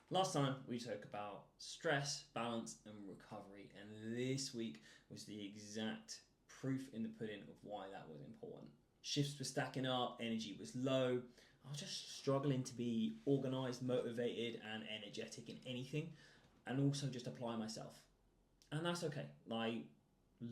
Last time we talked about stress, balance, and recovery, and this week was the exact proof in the pudding of why that was important. Shifts were stacking up, energy was low. I was just struggling to be organized, motivated, and energetic in anything, and also just apply myself. And that's okay. Like,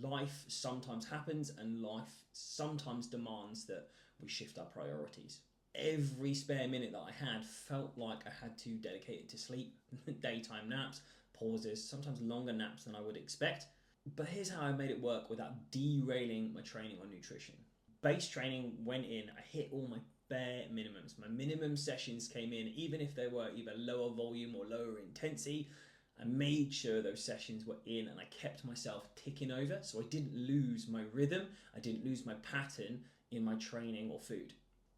life sometimes happens, and life sometimes demands that we shift our priorities. Every spare minute that I had felt like I had to dedicate it to sleep, daytime naps, pauses, sometimes longer naps than I would expect. But here's how I made it work without derailing my training on nutrition. Base training went in, I hit all my bare minimums. My minimum sessions came in, even if they were either lower volume or lower intensity. I made sure those sessions were in and I kept myself ticking over so I didn't lose my rhythm, I didn't lose my pattern in my training or food.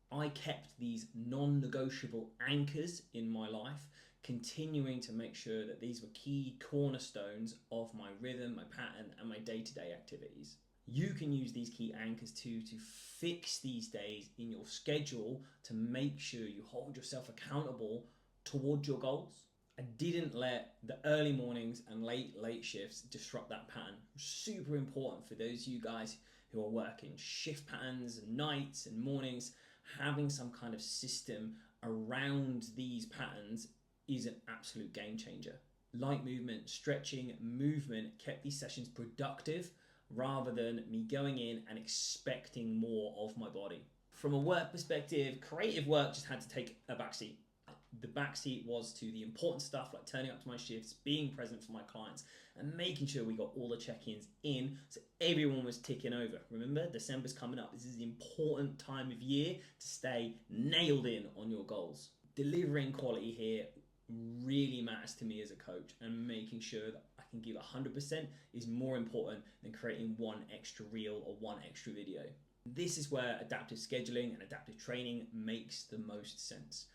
I kept these non-negotiable anchors in my life, continuing to make sure that these were key cornerstones of my rhythm, my pattern, and my day-to-day activities. You can use these key anchors too to fix these days in your schedule to make sure you hold yourself accountable towards your goals. I didn't let the early mornings and late shifts disrupt that pattern. Super important for those of you guys who are working shift patterns, nights and mornings. Having some kind of system around these patterns is an absolute game changer. Light movement, stretching, movement kept these sessions productive rather than me going in and expecting more of my body. From a work perspective, creative work just had to take a backseat. The backseat was to the important stuff like turning up to my shifts, being present for my clients, and making sure we got all the check-ins in so everyone was ticking over. Remember, December's coming up. This is the important time of year to stay nailed in on your goals. Delivering quality here really matters to me as a coach, and making sure that I can give 100% is more important than creating one extra reel or one extra video. This is where adaptive scheduling and adaptive training makes the most sense.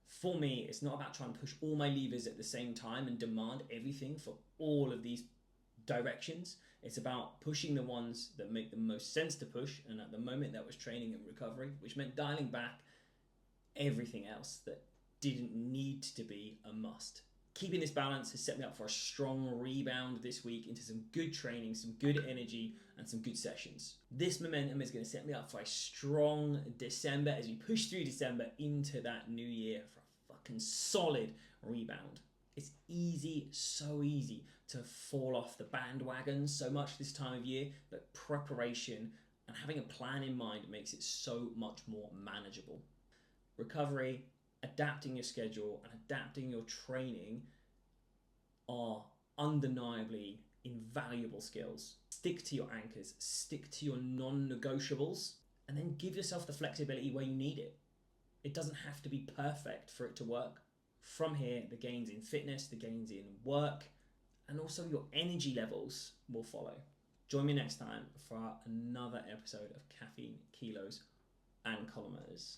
For me, it's not about trying to push all my levers at the same time and demand everything for all of these directions. It's about pushing the ones that make the most sense to push, and at the moment that was training and recovery, which meant dialing back everything else that didn't need to be a must. Keeping this balance has set me up for a strong rebound this week into some good training, some good energy, and some good sessions. This momentum is going to set me up for a strong December as we push through December into that new year for a fucking solid rebound. It's easy, so easy to fall off the bandwagon so much this time of year, but preparation and having a plan in mind makes it so much more manageable. Recovery, adapting your schedule and adapting your training are undeniably invaluable skills. Stick to your anchors, stick to your non-negotiables, and then give yourself the flexibility where you need it. It doesn't have to be perfect for it to work. From here, the gains in fitness, the gains in work, and also your energy levels will follow. Join me next time for another episode of Caffeine, Kilos, and Kilometers.